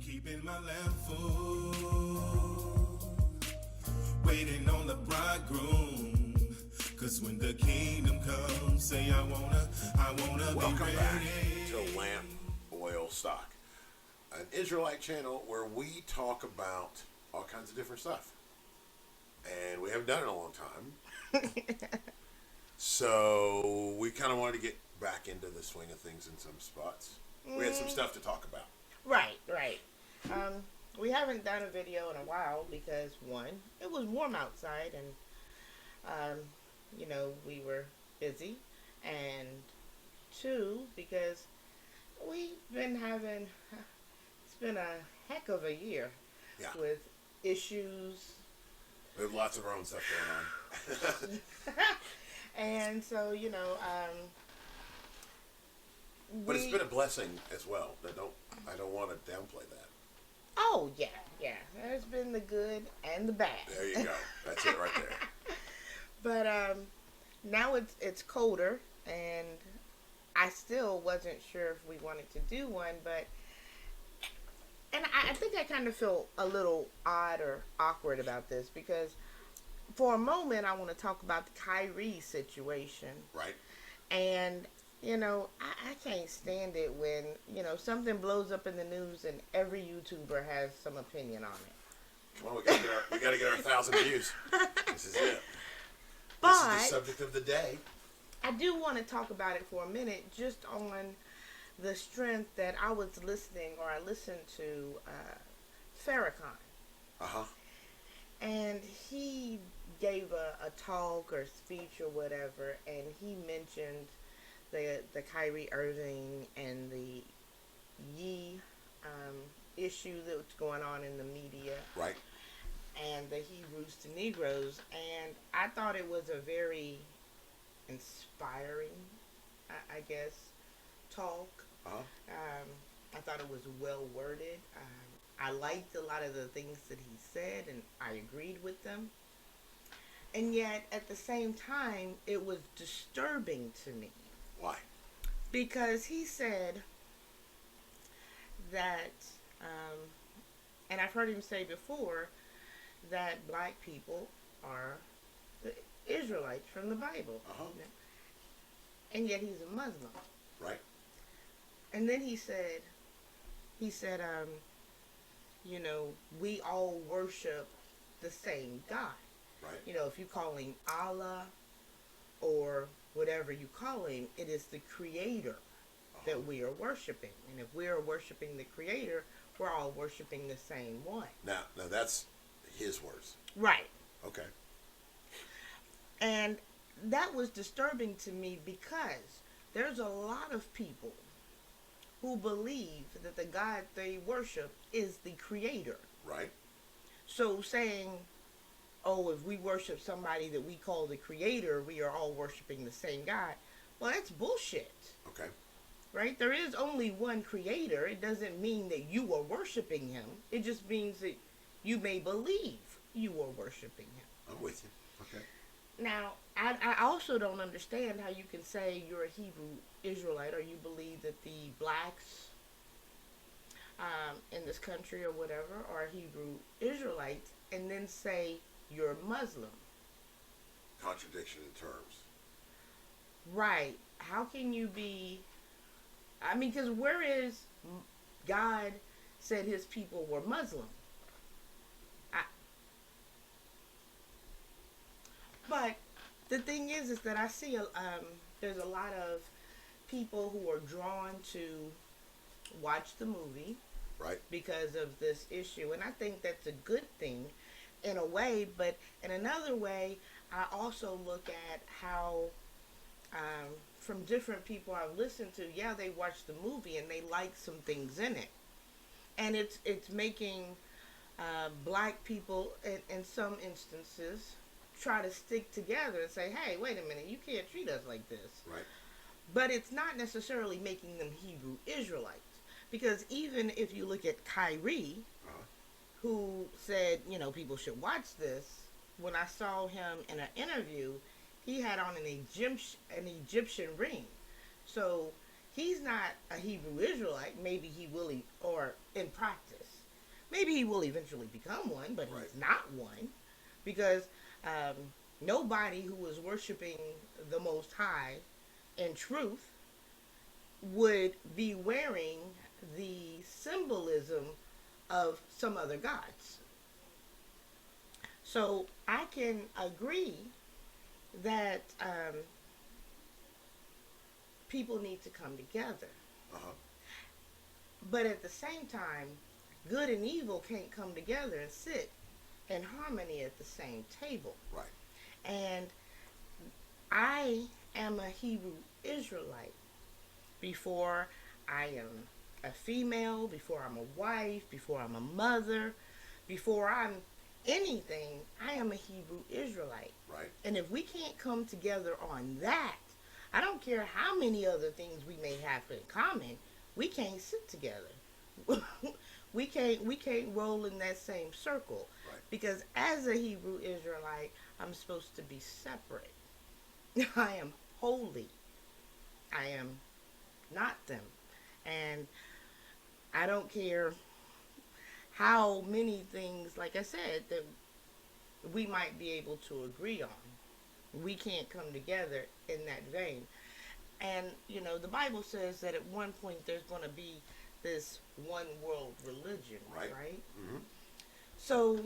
keeping my lamp full, waiting on the bridegroom. Cause when the kingdom comes, say I wanna Welcome be back ready. to Lamp Oil Stock, an Israelite channel where we talk about all kinds of different stuff. And we haven't done it in a long time. So we kind of wanted to get back into the swing of things in some spots. We had some stuff to talk about. Right. We haven't done a video in a while because, one, it was warm outside and, we were busy. And two, because we've been having, it's been a heck of a year with issues. We have lots of our own stuff going on. And so, but it's been a blessing as well. I don't want to downplay that. Oh, yeah. There's been the good and the bad. There you go. That's it right there. But now it's colder, and I still wasn't sure if we wanted to do one, and I think I kind of feel a little odd or awkward about this because for a moment I want to talk about the Kyrie situation. Right. And, I can't stand it when, something blows up in the news and every YouTuber has some opinion on it. Come on, we gotta get our 1,000 views. This is it. But this is the subject of the day. I do want to talk about it for a minute, just on the strength that I listened to Farrakhan. Uh-huh. And he gave a talk or speech or whatever, and he mentioned the Kyrie Irving and the issue that's going on in the media. Right. And the Hebrews to Negroes. And I thought it was a very inspiring, I guess, talk. Uh-huh. I thought it was well worded. I liked a lot of the things that he said, and I agreed with them. And yet, at the same time, it was disturbing to me. Why? Because he said that, and I've heard him say before, that black people are the Israelites from the Bible. Uh-huh. And yet he's a Muslim. Right. And then he said, we all worship the same God. Right. If you call him Allah or whatever you call him, it is the Creator that we are worshiping. And if we are worshiping the Creator, we're all worshiping the same one. Now that's his words. Right. Okay. And that was disturbing to me because there's a lot of people who believe that the God they worship is the Creator. Right. So saying, if we worship somebody that we call the Creator, we are all worshiping the same God. Well, that's bullshit. Okay. Right? There is only one Creator. It doesn't mean that you are worshiping Him. It just means that you may believe you are worshiping Him. I'm with you. Okay. Now, I also don't understand how you can say you're a Hebrew Israelite or you believe that the blacks in this country or whatever are Hebrew Israelites and then say you're Muslim. Contradiction in terms. Right. How can you be... because where is God said his people were Muslim? But the thing is that I see there's a lot of people who are drawn to watch the movie, right, because of this issue, and I think that's a good thing in a way. But in another way, I also look at how from different people I've listened to, they watch the movie and they like some things in it, and it's making black people in some instances try to stick together and say, hey, wait a minute, you can't treat us like this. Right. But it's not necessarily making them Hebrew Israelites. Because even if you look at Kyrie, who said, people should watch this, when I saw him in an interview, he had on an Egyptian ring. So he's not a Hebrew Israelite. Maybe he will, or in practice. maybe he will eventually become one, but Right. he's not one, because nobody who is worshiping the Most High in truth would be wearing the symbolism of some other gods. So I can agree that people need to come together. Uh-huh. But at the same time, good and evil can't come together and sit in harmony at the same table. Right. And I am a Hebrew Israelite before I am a female, before I'm a wife, before I'm a mother, before I'm anything. I am a Hebrew Israelite. Right. And if we can't come together on that, I don't care how many other things we may have in common, we can't sit together. we can't roll in that same circle. Right. Because as a Hebrew Israelite, I'm supposed to be separate. I am holy. I am not them. And I don't care how many things, like I said, that we might be able to agree on. We can't come together in that vein. And, the Bible says that at one point there's going to be this one world religion, right? Mm-hmm. So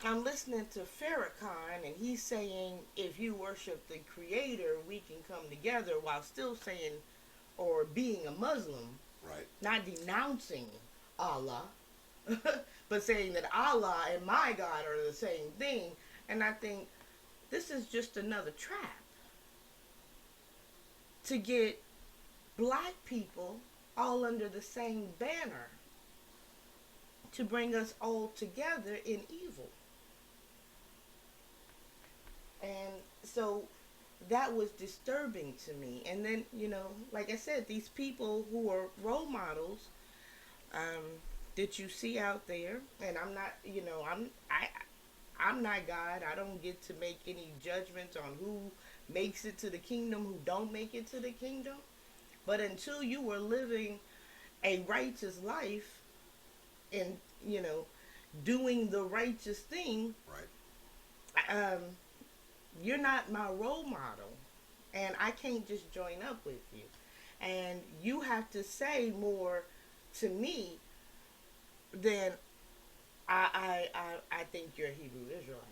I'm listening to Farrakhan, and he's saying if you worship the Creator, we can come together, while still saying, or being a Muslim, Right. not denouncing Allah, but saying that Allah and my God are the same thing. And I think this is just another trap to get black people all under the same banner, to bring us all together in evil. And so that was disturbing to me. And then, like I said, these people who are role models that you see out there, and I'm not, I'm not God. I don't get to make any judgments on who makes it to the kingdom, who don't make it to the kingdom. But until you were living a righteous life and, doing the righteous thing, Right. You're not my role model. And I can't just join up with you. And you have to say more to me than I think you're a Hebrew Israelite.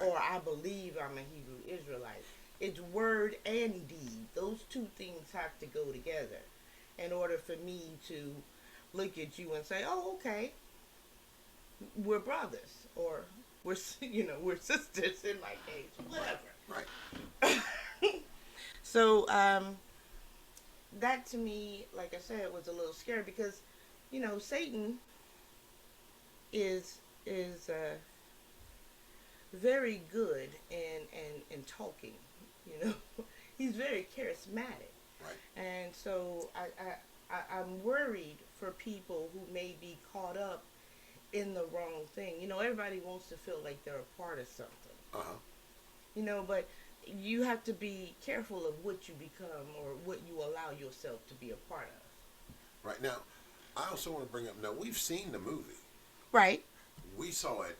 Right. Or I believe I'm a Hebrew Israelite. It's word and deed. Those two things have to go together in order for me to look at you and say, oh, okay, we're brothers. Or we're sisters in my case. Whatever. Right. So, that to me, like I said, was a little scary because, Satan is very good in talking. He's very charismatic. Right. And so I'm worried for people who may be caught up in the wrong thing. Everybody wants to feel like they're a part of something. Uh-huh. But you have to be careful of what you become or what you allow yourself to be a part of. Right. Now, I also want to bring up, now, we've seen the movie. Right. We saw it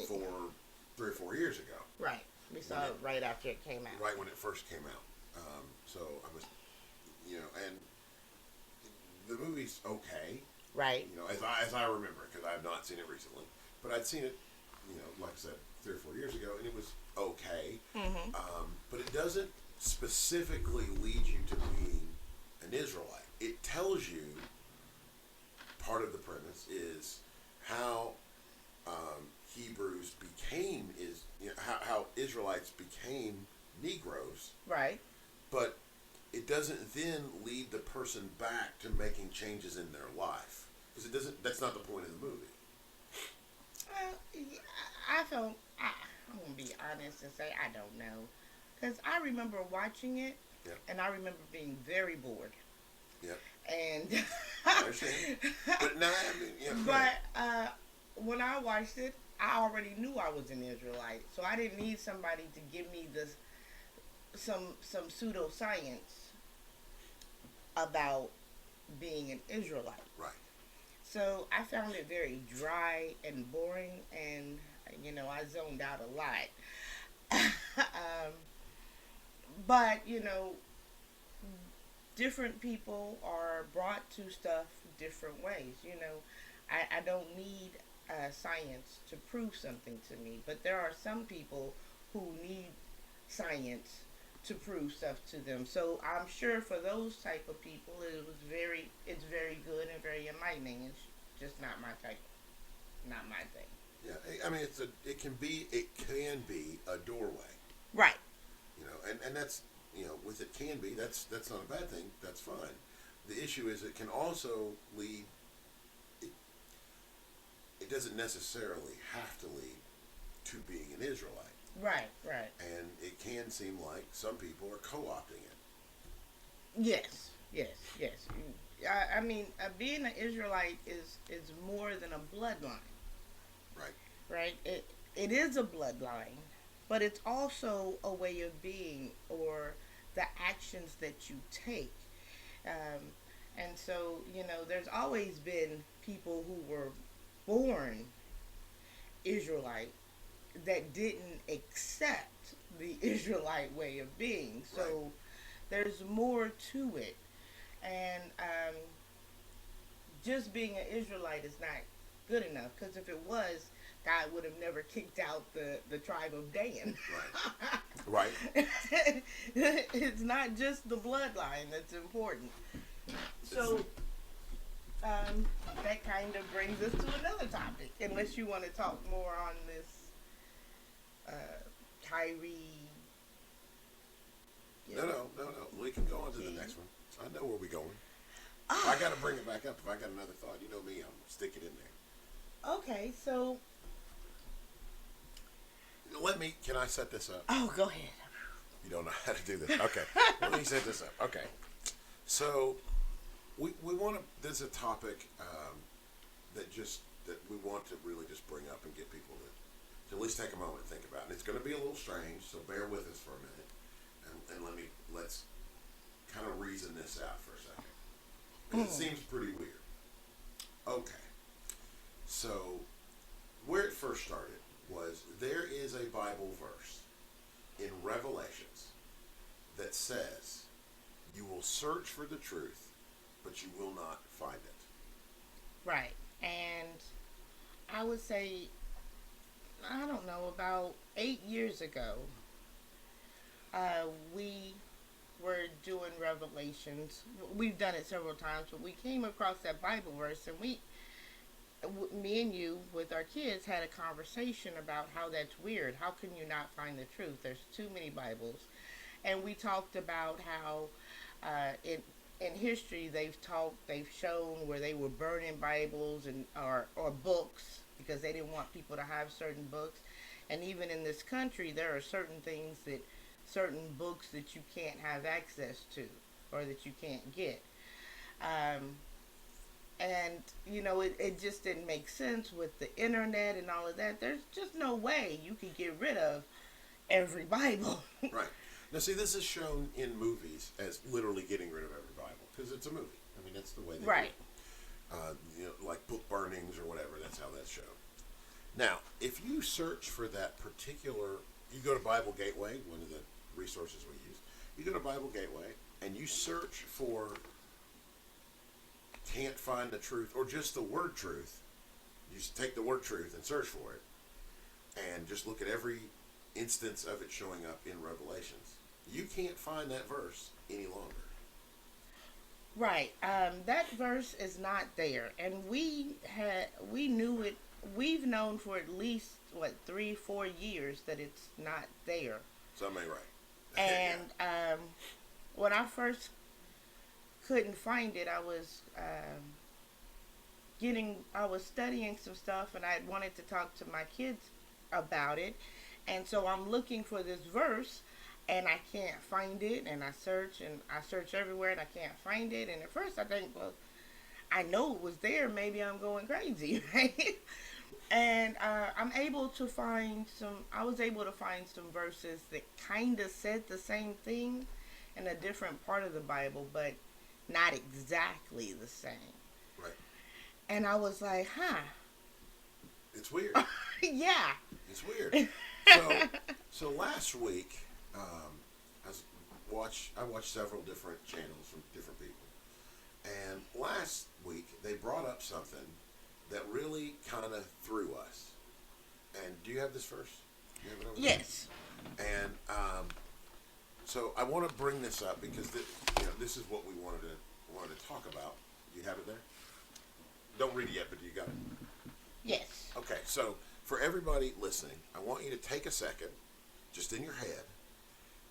for 3 or 4 years ago. Right. We saw it right after it came out. Right when it first came out. So I was, and the movie's okay. Right. As I remember it, because I have not seen it recently. But I'd seen it, like I said, 3 or 4 years ago, and it was okay. Mm-hmm. But it doesn't specifically lead you to being an Israelite. It tells you, part of the premise is how Hebrews became, how Israelites became Negroes. Right. But it doesn't then lead the person back to making changes in their life. Because it doesn't, that's not the point of the movie. I'm going to be honest and say I don't know. Because I remember watching it, Yeah. and I remember being very bored. Yeah. And I understand. But now, I mean, yeah. But when I watched it, I already knew I was an Israelite, so I didn't need somebody to give me some pseudoscience about being an Israelite. Right. So I found it very dry and boring, and I zoned out a lot. But different people are brought to stuff different ways. I don't need science to prove something to me, but there are some people who need science to prove stuff to them. So I'm sure for those type of people, it's very good and very enlightening. It's just not my type, not my thing. Yeah, I mean, it can be a doorway, Right. and that's, with it can be, that's not a bad thing. That's fine. The issue is it can also lead. It doesn't necessarily have to lead to being an Israelite. Right. Right. And it can seem like some people are co-opting it. Yes. Yes. Yes. I mean, being an Israelite is more than a bloodline. Right. Right. It is a bloodline, but it's also a way of being, or the actions that you take. And so, there's always been people who were born Israelite that didn't accept the Israelite way of being. So Right. there's more to it. And just being an Israelite is not good enough, because if it was, God would have never kicked out the tribe of Dan. Right. It's not just the bloodline that's important. So that kind of brings us to another topic, unless you want to talk more on this Kyrie. No. We can go on to the next one. I know where we're going. If I got to bring it back up. If I got another thought, you know me, I'm stick it in there. Okay, so. Can I set this up? Oh, go ahead. You don't know how to do this. Okay. Let me set this up. Okay. So, we want to, there's a topic that we want to really just bring up and get people to at least take a moment to think about. And it's going to be a little strange, so bear with us for a minute. And let's kind of reason this out for a second. 'Cause it seems pretty weird. Okay. So, where it first started was there is a Bible verse in Revelations that says, you will search for the truth, but you will not find it. Right. And I would say, I don't know, about 8 years ago, we were doing Revelations. We've done it several times, but we came across that Bible verse, and me and you, with our kids, had a conversation about how that's weird. How can you not find the truth? There's too many Bibles. And we talked about how in history they've shown where they were burning Bibles or books because they didn't want people to have certain books. And even in this country, there are certain books that you can't have access to, or that you can't get. And, it just didn't make sense with the internet and all of that. There's just no way you could get rid of every Bible. Right. Now, see, this is shown in movies as literally getting rid of every Bible, because it's a movie. I mean, that's the way they do it. Like book burnings or whatever, that's how that's shown. Now, if you search for that particular, you go to Bible Gateway, one of the resources we use, you go to Bible Gateway, and you search for can't find the truth, or just the word truth. You just take the word truth and search for it, and just look at every instance of it showing up in Revelations. You can't find that verse any longer. Right. That verse is not there, and we knew it. We've known for at least 3-4 years that it's not there. Something ain't right. And when I first couldn't find it, I was studying some stuff, and I wanted to talk to my kids about it. And so I'm looking for this verse, and I can't find it, and I search everywhere, and I can't find it. And at first I think, well, I know it was there, maybe I'm going crazy, right? And I was able to find some verses that kind of said the same thing in a different part of the Bible, but not exactly the same. Right. And I was like, huh. It's weird. Yeah. It's weird. So last week, I watched several different channels from different people, and last week they brought up something that really kind of threw us. And do you have this first? You have it over Yes. there? And so I want to bring this up because this is what we wanted to talk about. You have it there? Don't read it yet, but you got it. Yes. Okay, so for everybody listening, I want you to take a second, just in your head,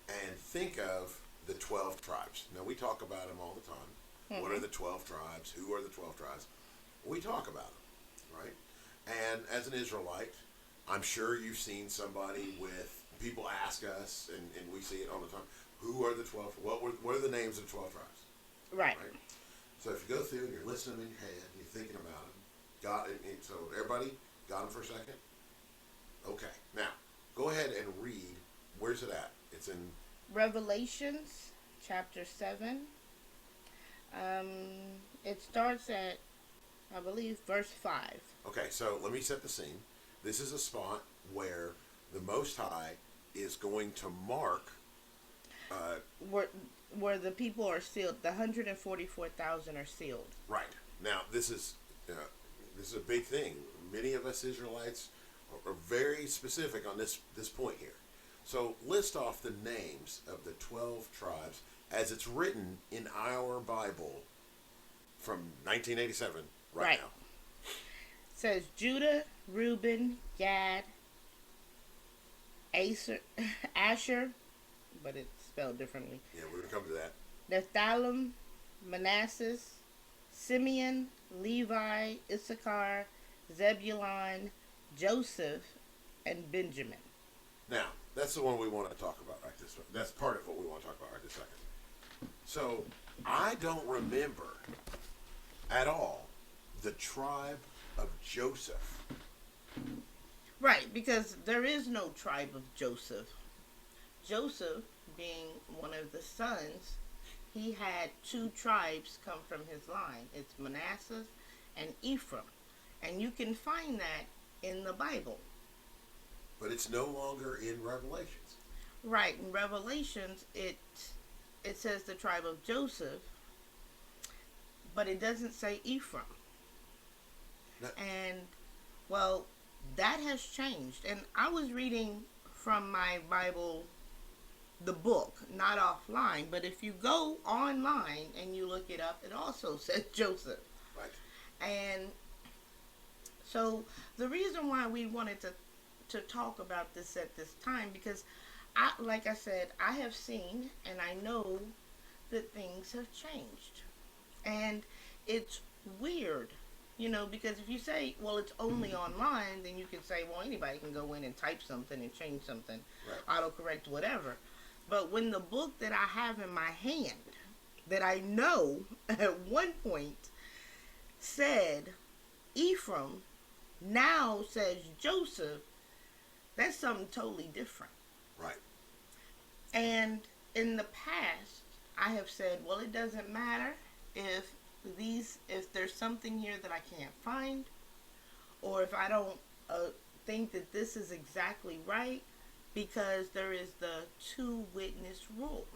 and think of the 12 tribes. Now, we talk about them all the time. Mm-hmm. What are the 12 tribes? Who are the 12 tribes? We talk about them, right? And as an Israelite, I'm sure you've seen somebody with, people ask us, and we see it all the time, who are the 12, what are the names of the 12 tribes? Right. So if you go through and you're listening in your head, and you're thinking about them, got it. So everybody got them for a second? Okay. Now, go ahead and read. Where's it at? It's in Revelations chapter 7. It starts at, I believe, verse 5. Okay, so let me set the scene. This is a spot where the Most High is going to mark Where the people are sealed. The 144,000 are sealed. Right. Now, this is a big thing. Many of us Israelites are very specific on this point here. So list off the names of the 12 tribes as it's written in our Bible from 1987 right now. It says Judah, Reuben, Gad, Asher, but it's spelled differently. Yeah, we're going to come to that. Nephthalim, Manasseh, Simeon, Levi, Issachar, Zebulun, Joseph, and Benjamin. Now, that's the one we want to talk about right this way. That's part of what we want to talk about right this second. So, I don't remember at all the tribe of Joseph. Right, because there is no tribe of Joseph. Joseph, being one of the sons, he had 2 tribes come from his line. It's Manasseh and Ephraim. And you can find that in the Bible. But it's no longer in Revelations. Right, in Revelations, it says the tribe of Joseph, but it doesn't say Ephraim. And, well, that has changed. And I was reading from my Bible, the book, not offline, but if you go online and you look it up, it also says Joseph. Right. And so the reason why we wanted to talk about this at this time, because like I said, I have seen and I know that things have changed. And it's weird, because if you say, well, it's only online, then you can say, well, anybody can go in and type something and change something, right, autocorrect, whatever. But when the book that I have in my hand, that I know at one point said Ephraim, now says Joseph, that's something totally different. Right. And in the past, I have said, well, it doesn't matter if there's something here that I can't find, or if I don't think that this is exactly right, because there is the 2-witness rule,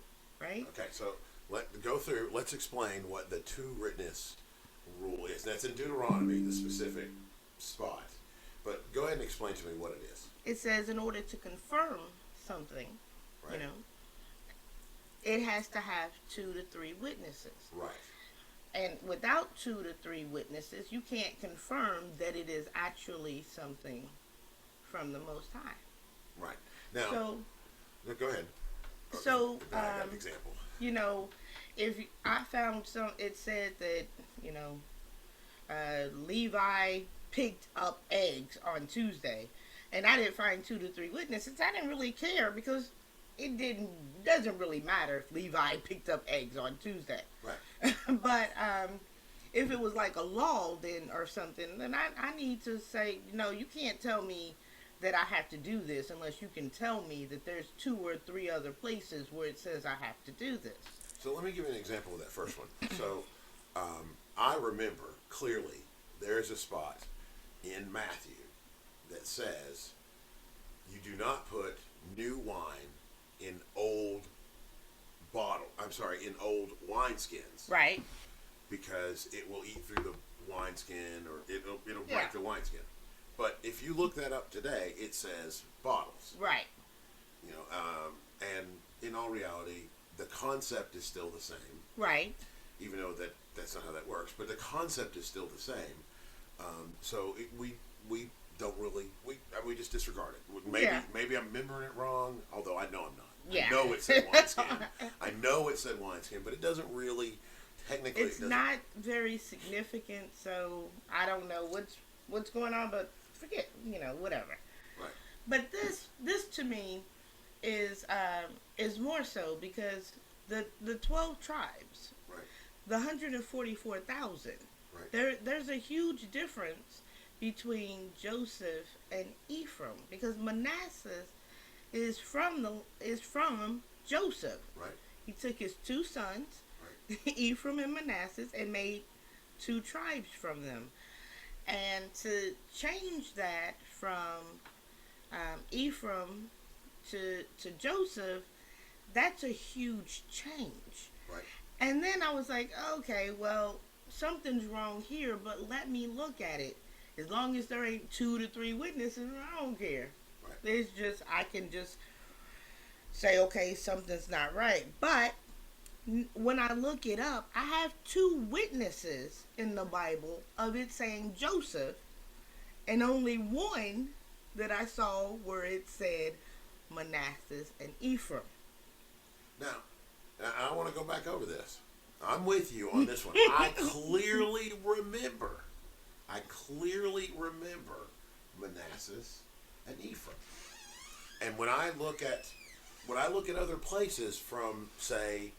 right? Okay, so let's explain what the 2-witness rule is. That's in Deuteronomy, the specific spot. But go ahead and explain to me what it is. It says in order to confirm something, right, it has to have 2 to 3 witnesses. Right. And without 2 to 3 witnesses, you can't confirm that it is actually something from the Most High. Right. Now, go ahead. So, I got an example. If I found it said that, Levi picked up eggs on Tuesday, and I didn't find 2 to 3 witnesses, I didn't really care, because it doesn't really matter if Levi picked up eggs on Tuesday. Right. But if it was like a law then or something, then I need to say, you can't tell me that I have to do this unless you can tell me that there's 2 or 3 other places where it says I have to do this. So let me give you an example of that first one. So I remember clearly there's a spot in Matthew that says you do not put new wine in old in old wineskins. Right. Because it will eat through the wineskin, or it'll Yeah. break the wineskin. But if you look that up today, it says bottles. Right. You know, and in all reality, the concept is still the same. Right. Even though that's not how that works, but the concept is still the same. We don't really we just disregard it. Maybe I'm remembering it wrong, although I know I'm not. Yeah. I know it said wineskin. I know it said wineskin, but it doesn't really technically. It's not very significant, so I don't know what's going on, but forget, whatever. Right. But this to me is more so because the 12 tribes, Right. the 144,000. Right. There's a huge difference between Joseph and Ephraim, because Manasseh is from Joseph. Right. He took his two sons, Right. Ephraim and Manasseh, and made two tribes from them. And to change that from Ephraim to Joseph, that's a huge change. Right. And then I was like, okay, well, something's wrong here, but let me look at it. As long as there ain't 2 to 3 witnesses, I don't care. Right. It's just, I can just say, okay, something's not right. But when I look it up, I have 2 witnesses in the Bible of it saying Joseph, and only one that I saw where it said Manasseh and Ephraim. Now, I want to go back over this. I'm with you on this one. I clearly remember Manasseh and Ephraim. And when I look at other places from, say,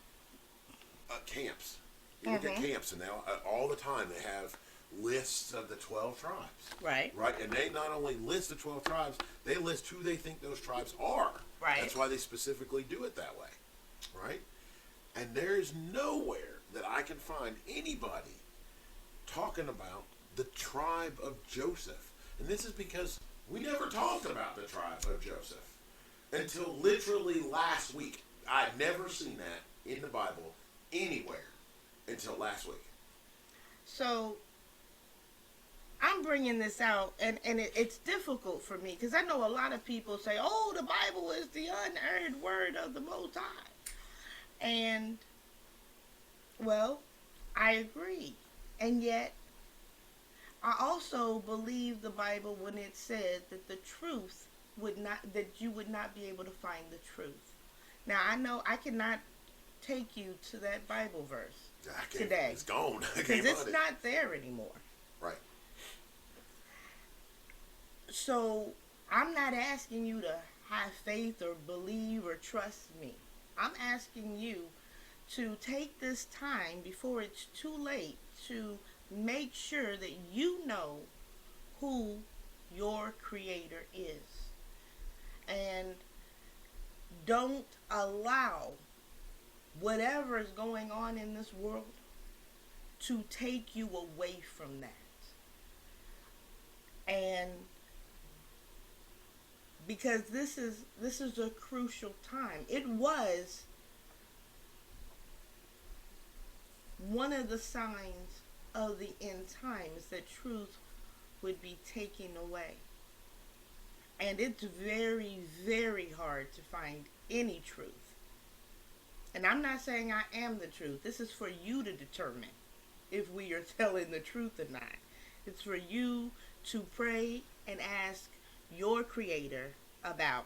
camps, you look at camps, and all the time they have lists of the 12 tribes. Right. Right, and they not only list the 12 tribes, they list who they think those tribes are. Right. That's why they specifically do it that way. Right? And there's nowhere that I can find anybody talking about the tribe of Joseph. And this is because we never talked about the tribe of Joseph until literally last week. I'd never seen that in the Bible anywhere until last week. So I'm bringing this out, and it's difficult for me because I know a lot of people say, oh, the Bible is the unerred word of the Most High. And, well, I agree. And yet, I also believe the Bible when it said that the truth that you would not be able to find the truth. Now, I know I cannot take you to that Bible verse today. It's gone. Because it's not there anymore. Right. So, I'm not asking you to have faith or believe or trust me. I'm asking you to take this time before it's too late to make sure that you know who your Creator is. And don't allow whatever is going on in this world to take you away from that. And because this is a crucial time. It was one of the signs of the end times that truth would be taken away. And it's very, very hard to find any truth. And I'm not saying I am the truth. This is for you to determine if we are telling the truth or not. It's for you to pray and ask your Creator about.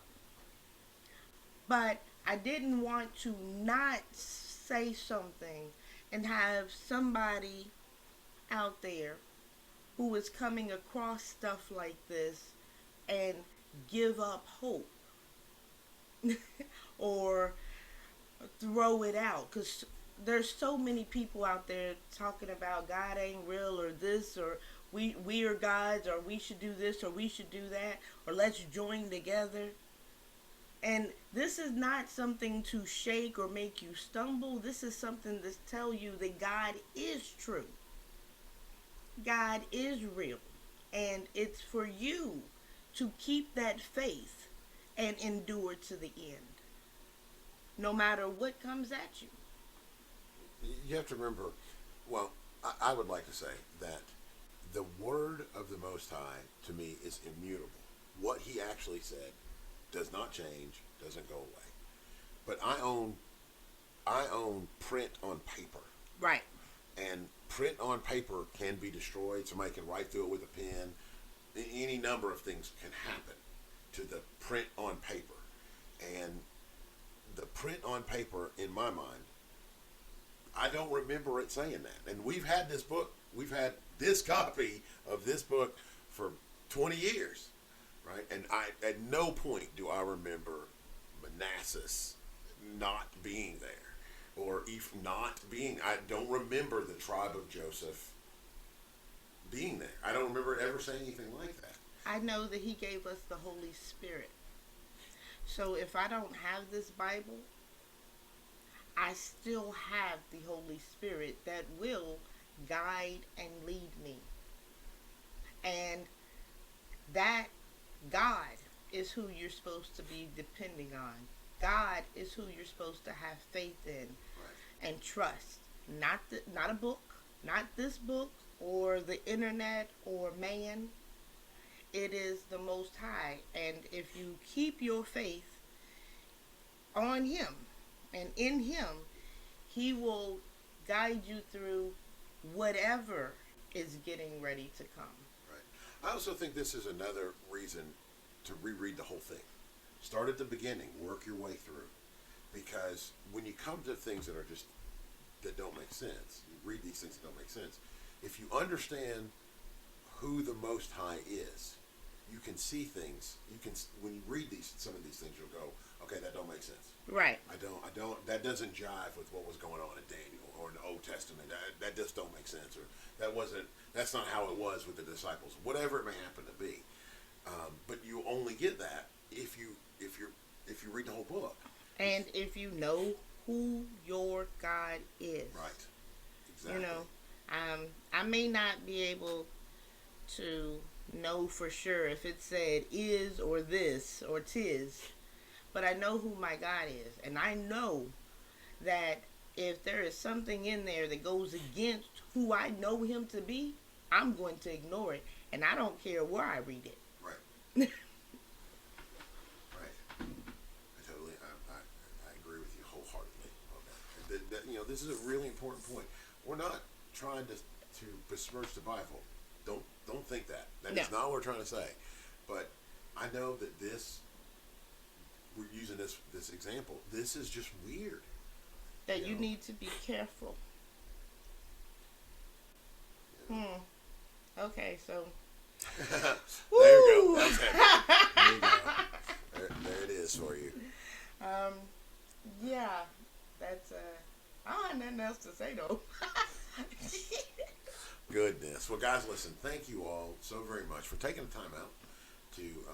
But I didn't want to not say something and have somebody out there who is coming across stuff like this and give up hope or throw it out, because there's so many people out there talking about God ain't real, or this, or we are gods, or we should do this, or we should do that, or let's join together. And this is not something to shake or make you stumble. This is something to tell you that God is true. God is real, and it's for you to keep that faith and endure to the end, no matter what comes at you. You have to remember, well, I would like to say that the word of the Most High, to me, is immutable. What he actually said does not change, doesn't go away. But I own print on paper. Right. And print on paper can be destroyed. Somebody can write through it with a pen. Any number of things can happen to the print on paper. And the print on paper, in my mind, I don't remember it saying that. And we've had this book, we've had this copy of this book for 20 years, right? And at no point do I remember Manassas not being there. Or if not being, I don't remember the tribe of Joseph being there. I don't remember it ever saying anything like that. I know that he gave us the Holy Spirit. So if I don't have this Bible, I still have the Holy Spirit that will guide and lead me. And that God is who you're supposed to be depending on. God is who you're supposed to have faith in and trust. Not a book, not this book or the internet or man. It is the Most High. And if you keep your faith on him and in him, he will guide you through whatever is getting ready to come. Right. I also think this is another reason to reread the whole thing. Start at the beginning, work your way through. Because when you come to things that don't make sense, you read these things that don't make sense, if you understand who the Most High is, you can see things. When you read some of these things, you'll go, okay, that don't make sense. Right. That doesn't jive with what was going on in Daniel or in the Old Testament. That just don't make sense. Or that's not how it was with the disciples. Whatever it may happen to be. But you only get that if you read the whole book. And if you know who your God is. Right. Exactly. You know, I may not be able to know for sure if it said is or this or tis, but I know who my God is. And I know that if there is something in there that goes against who I know him to be, I'm going to ignore it. And I don't care where I read it. Right. I agree with you wholeheartedly on that. This is a really important point. We're not trying to besmirch the Bible. Don't think that. That is not what we're trying to say. But I know that we're using this example. This is just weird. That you need to be careful. Okay, so. There you go. That's heavy. There you go. There it is for you. Yeah, that's I don't have nothing else to say though. Goodness. Well, guys, listen. Thank you all so very much for taking the time out to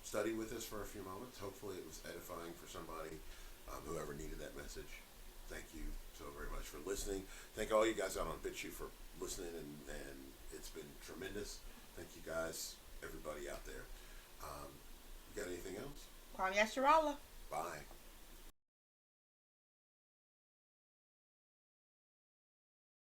study with us for a few moments. Hopefully, it was edifying for somebody, whoever needed that message. Thank you so very much for listening. Thank all you guys out on BitChute for listening, and it's been tremendous. Thank you guys, everybody out there. You got anything else? Kwame Yasharala. Bye.